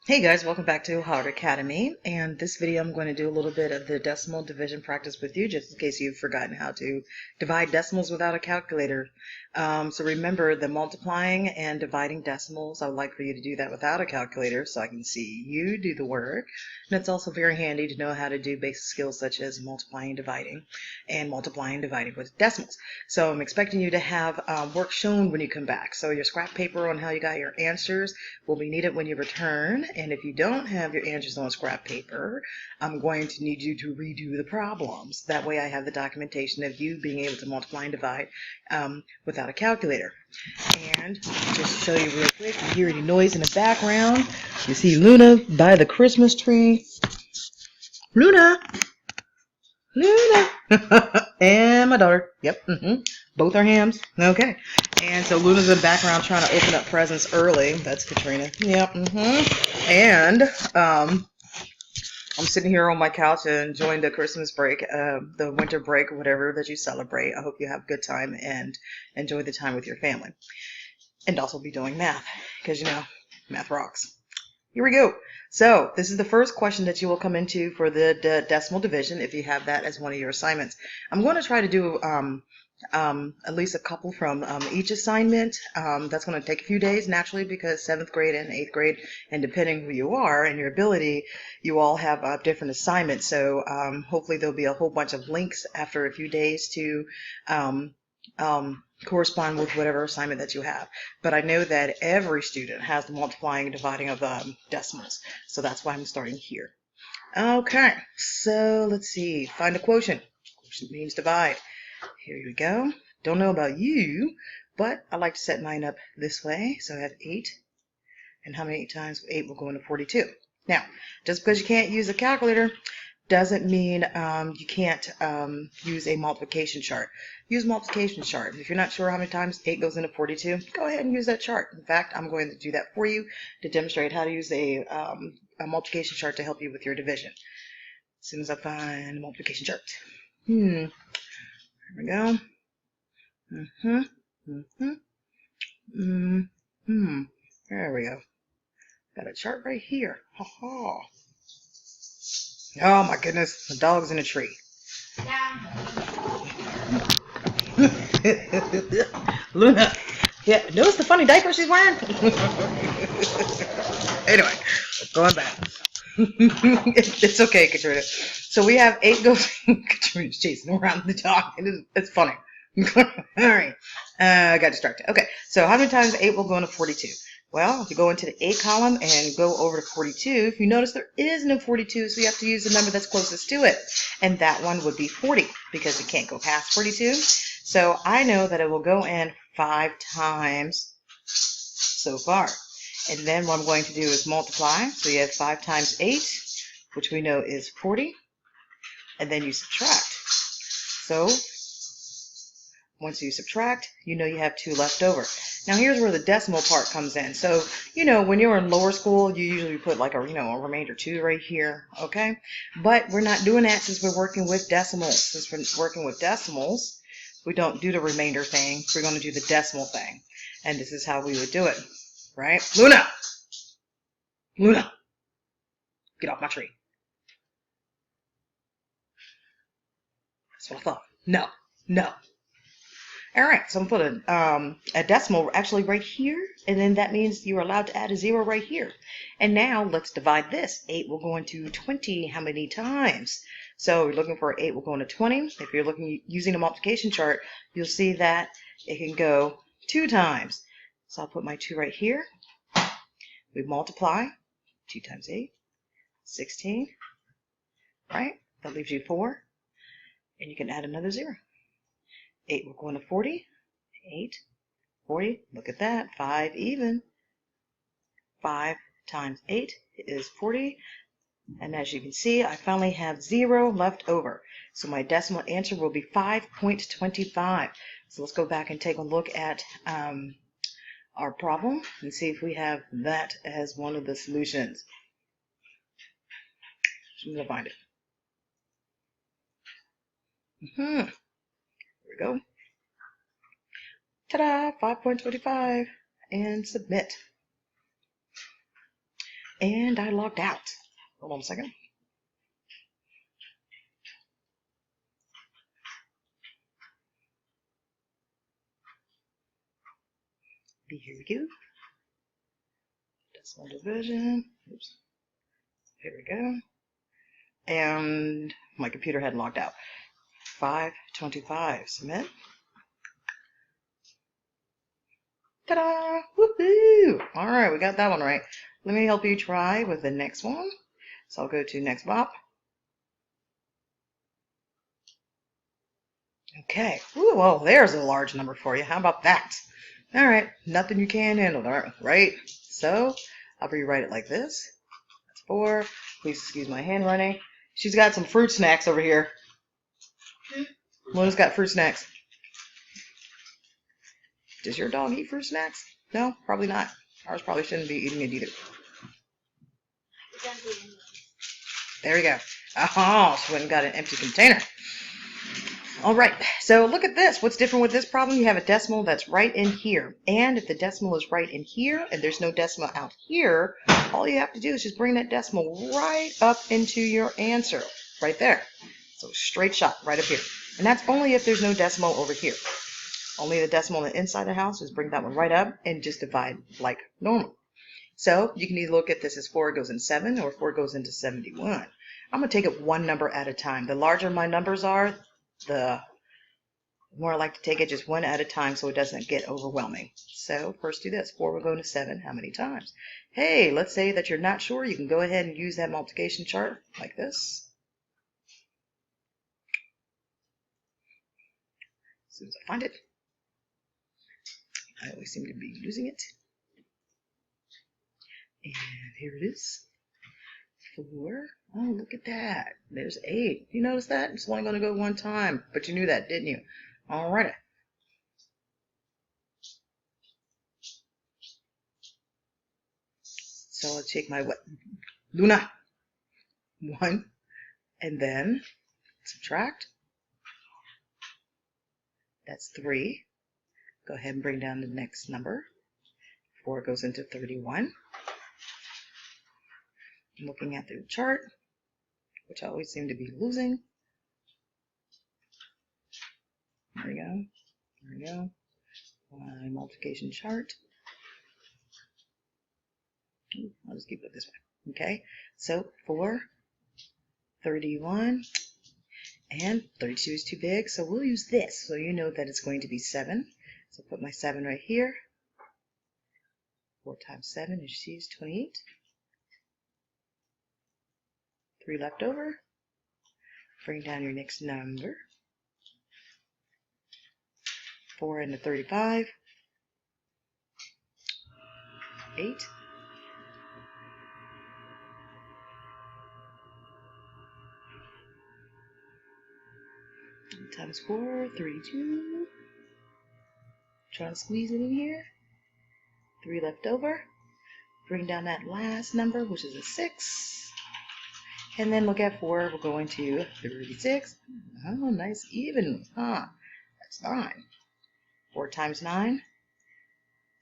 Hey guys, welcome back to Howard Academy, and this video I'm going to do a little bit of the decimal division practice with you just in case you've forgotten how to divide decimals without a calculator. So remember the multiplying and dividing decimals. I would like for you to do that without a calculator so I can see you do the work. And it's also very handy to know how to do basic skills such as multiplying and dividing with decimals. So I'm expecting you to have work shown when you come back. So your scrap paper on how you got your answers will be needed when you return. And if you don't have your answers on scrap paper, I'm going to need you to redo the problems. That way I have the documentation of you being able to multiply and divide without a calculator. And just to show you real quick, you hear any noise in the background. You see Luna by the Christmas tree. Luna! Luna! And my daughter. Yep. Both are hams. Okay. And so Luna's in the background trying to open up presents early. That's Katrina. Yep. And I'm sitting here on my couch enjoying the Christmas break, the winter break, whatever that you celebrate. I hope you have a good time and enjoy the time with your family. And also be doing math, because, you know, math rocks. Here we go. So this is the first question that you will come into for the decimal division if you have that as one of your assignments. I'm going to try to do at least a couple from each assignment. That's going to take a few days naturally because 7th grade and 8th grade, and depending who you are and your ability, you all have different assignments. So hopefully there'll be a whole bunch of links after a few days to correspond with whatever assignment that you have. But I know that every student has the multiplying and dividing of decimals. So that's why I'm starting here. Okay, so let's see. Find a quotient. Quotient means divide. Here we go. Don't know about you, but I like to set mine up this way. So I have 8. And how many times 8 will go into 42? Now, just because you can't use a calculator doesn't mean you can't use a multiplication chart. Use multiplication chart. If you're not sure how many times 8 goes into 42, go ahead and use that chart. In fact, I'm going to do that for you to demonstrate how to use a multiplication chart to help you with your division. As soon as I find the multiplication chart. Here we go. There we go. Got a chart right here. Ha ha. Oh my goodness, the dog's in a tree. Luna. Yeah, notice the funny diaper she's wearing? Anyway, going back. It's okay, Katrina. So we have 8 goes. Katrina's chasing around the dog. It's funny. Alright. I got distracted. Okay, so how many times 8 will go into 42? Well, if you go into the 8 column and go over to 42, if you notice there is no 42, so you have to use the number that's closest to it. And that one would be 40 because it can't go past 42. So I know that it will go in 5 times so far. And then what I'm going to do is multiply. So you have 5 times 8, which we know is 40. And then you subtract. So once you subtract, you know you have 2 left over. Now here's where the decimal part comes in. So, you know, when you're in lower school, you usually put like a remainder 2 right here, okay? But we're not doing that since we're working with decimals. Since we're working with decimals, we don't do the remainder thing. We're going to do the decimal thing. And this is how we would do it, right? Luna! Luna! Get off my tree. That's what I thought. No. No. All right, so I'm going to put a decimal actually right here, and then that means you're allowed to add a 0 right here. And now let's divide this. 8 will go into 20 how many times? So we're looking for 8 will go into 20. If you're looking using a multiplication chart, you'll see that it can go 2 times. So I'll put my 2 right here. We multiply. 2 times 8, 16, right? That leaves you 4, and you can add another 0. 8 will go into 40. 8, 40. Look at that. 5 even. 5 times 8 is 40. And as you can see, I finally have 0 left over. So my decimal answer will be 5.25. So let's go back and take a look at our problem and see if we have that as one of the solutions. I'm going to find it. Here we go. Ta-da! 5.25. And submit. And I logged out. Hold on a second. Here we go. Decimal division. Oops. Here we go. And my computer had logged out. 525. Submit. Ta-da! Woohoo! All right, we got that one right. Let me help you try with the next one. So I'll go to next bop. Okay. Ooh, well, there's a large number for you. How about that? All right, nothing you can't handle, right? So I'll rewrite it like this. That's 4. Please excuse my handwriting. She's got some fruit snacks over here. Luna's got fruit snacks. Does your dog eat fruit snacks? No, probably not. Ours probably shouldn't be eating it either. There we go. Oh, she went and got an empty container. All right, so look at this. What's different with this problem? You have a decimal that's right in here. And if the decimal is right in here and there's no decimal out here, all you have to do is just bring that decimal right up into your answer, right there. So straight shot right up here. And that's only if there's no decimal over here. Only the decimal on the inside of the house, just bring that one right up and just divide like normal. So you can either look at this as 4 goes in 7 or 4 goes into 71. I'm going to take it one number at a time. The larger my numbers are, the more I like to take it just one at a time so it doesn't get overwhelming. So first do this. 4 will go into 7. How many times? Hey, let's say that you're not sure. You can go ahead and use that multiplication chart like this. As soon as I find it. I always seem to be losing it. And here it is. 4. Oh, look at that. There's 8. You notice that? It's only going to go one time. But you knew that, didn't you? All righty. So I'll take my what? Luna. 1. And then subtract. That's 3. Go ahead and bring down the next number. 4 goes into 31. I'm looking at the chart, which I always seem to be losing. There we go. There we go. My multiplication chart. I'll just keep it this way. Okay. So 4, 31, and 32 is too big, so we'll use this. So you know that it's going to be 7. So put my 7 right here. 4 times 7, as you see, is 28. 3 left over. Bring down your next number. 4 into 35. 8. Times 4, 32. Trying to squeeze it in here. 3 left over. Bring down that last number, which is a 6. And then look at 4. We're going to 36. Oh, nice even. That's 9. 4 times 9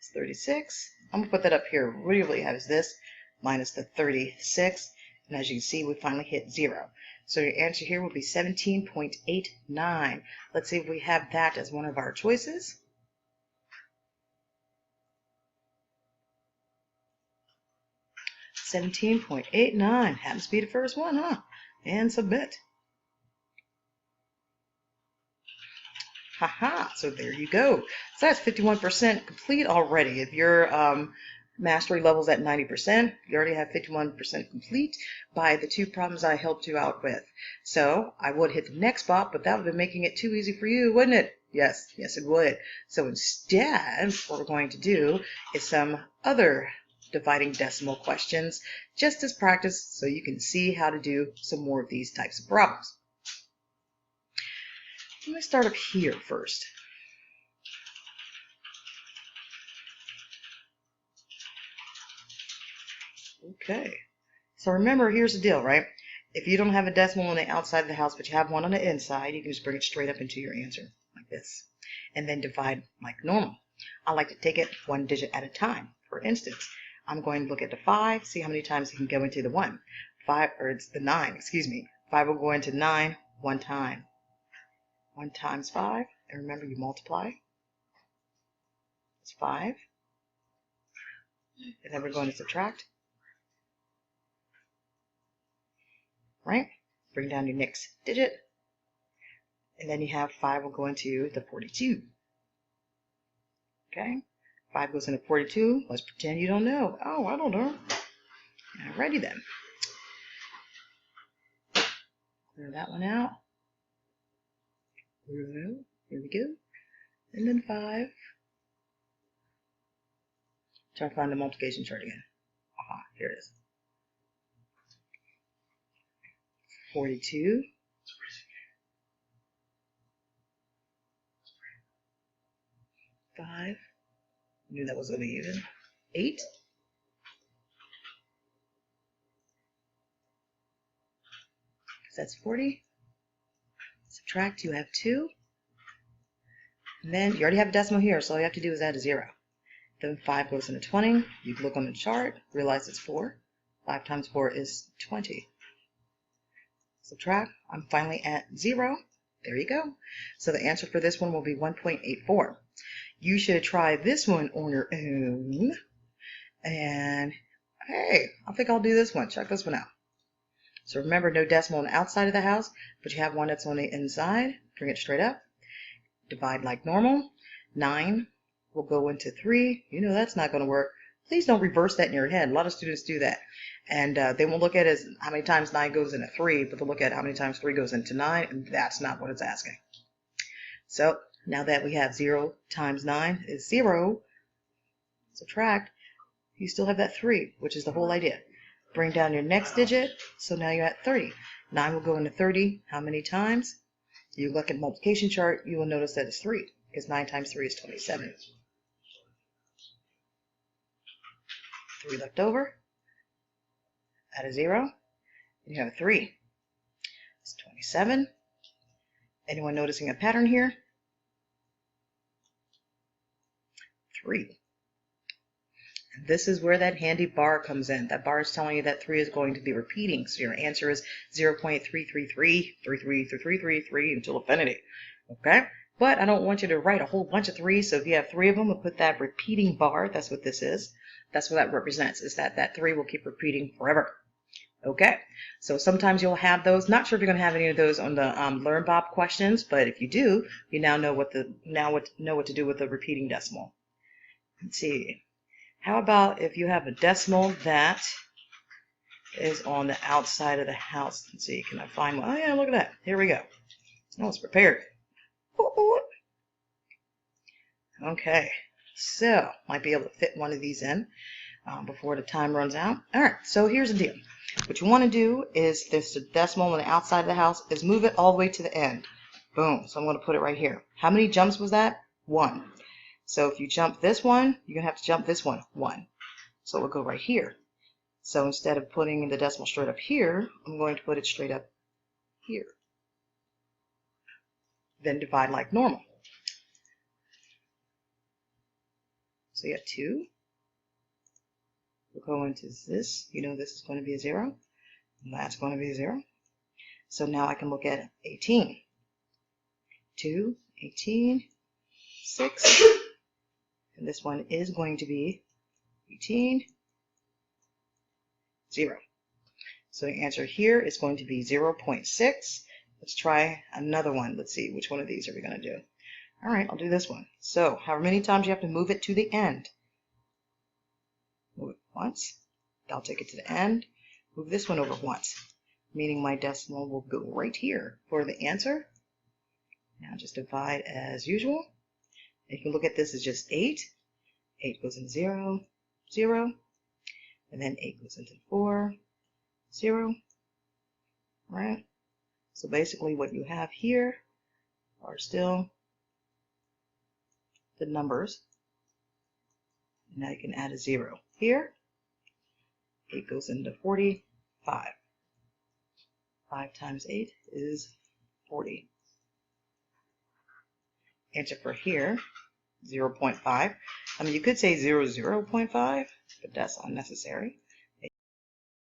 is 36. I'm going to put that up here. What do you really have is this minus the 36. And as you can see, we finally hit 0. So your answer here will be 17.89. Let's see if we have that as one of our choices. $17.89 happens to be the first one, huh? And submit. Haha, so there you go. So that's 51% complete already. If your mastery level's at 90%, you already have 51% complete by the 2 problems I helped you out with. So I would hit the next bop, but that would be making it too easy for you, wouldn't it? Yes, yes it would. So instead, what we're going to do is some other dividing decimal questions just as practice so you can see how to do some more of these types of problems. Let me start up here first. Okay, so remember, here's the deal, right? If you don't have a decimal on the outside of the house, but you have one on the inside, you can just bring it straight up into your answer, like this. And then divide like normal. I like to take it one digit at a time. For instance, I'm going to look at the 5, see how many times it can go into the 1. 5, or it's the 9, excuse me. 5 will go into 9 one time. 1 times 5, and remember you multiply. It's 5. And then we're going to subtract. Right? Bring down your next digit. And then you have 5 will go into the 42. Okay? 5 goes into 42. Let's pretend you don't know. Oh, I don't know. Alrighty then. Clear that one out. Here we go. And then 5. Try to find the multiplication chart again. Aha, here it is. 42. 5. Knew that was going to be even. 8. That's 40. Subtract, you have 2. And then you already have a decimal here, so all you have to do is add a 0. Then 5 goes into 20. You look on the chart, realize it's 4. 5 times 4 is 20. Subtract, I'm finally at 0. There you go. So the answer for this one will be 1.84. You should try this one on your own. And hey, I think I'll do this one. Check this one out. So remember, no decimal on the outside of the house, but you have one that's on the inside. Bring it straight up. Divide like normal. 9 will go into 3. You know that's not going to work. Please don't reverse that in your head. A lot of students do that. And they won't look at it as how many times 9 goes into 3, but they'll look at how many times 3 goes into 9, and that's not what it's asking. So now that we have 0 times 9 is 0, subtract, you still have that 3, which is the whole idea. Bring down your next digit, so now you're at 30. 9 will go into 30 how many times? You look at the multiplication chart, you will notice that it's 3, because 9 times 3 is 27. 3 left over, add a 0, and you have a 3. It's 27. Anyone noticing a pattern here? 3. And this is where that handy bar comes in. That bar is telling you that 3 is going to be repeating. So your answer is 0.333333333 until infinity. Okay? But I don't want you to write a whole bunch of 3s. So if you have 3 of them, we'll put that repeating bar. That's what this is. That's what that represents, is that 3 will keep repeating forever. Okay, so sometimes you'll have those. Not sure if you're going to have any of those on the Learn Bob questions, but if you do, you now know what to do with the repeating decimal. Let's see. How about if you have a decimal that is on the outside of the house? Let's see. Can I find one? Oh yeah, look at that. Here we go. Oh, it's prepared. Okay, so might be able to fit one of these in before the time runs out. All right, so here's the deal. What you want to do is, this decimal on the outside of the house, is move it all the way to the end. Boom. So I'm going to put it right here. How many jumps was that? 1. So if you jump this one, you're going to have to jump this one. 1. So we'll go right here. So instead of putting the decimal straight up here, I'm going to put it straight up here. Then divide like normal. So you have 2. We'll go into this. You know this is going to be a 0. And that's going to be a 0. So now I can look at 18. 2, 18, 6. And this one is going to be 18, 0. So the answer here is going to be 0.6. Let's try another one. Let's see, which one of these are we going to do? All right, I'll do this one. So however many times you have to move it to the end. Move it once. I'll take it to the end. Move this one over once, meaning my decimal will go right here for the answer. Now just divide as usual. You can look at this as just 8. 8 goes into 0, 0. And then 8 goes into 4, 0. Right? So basically what you have here are still the numbers. Now you can add a 0 here. 8 goes into 45. 5 times 8 is 40. Answer for here, 0.5. I mean, you could say 0.5, but that's unnecessary.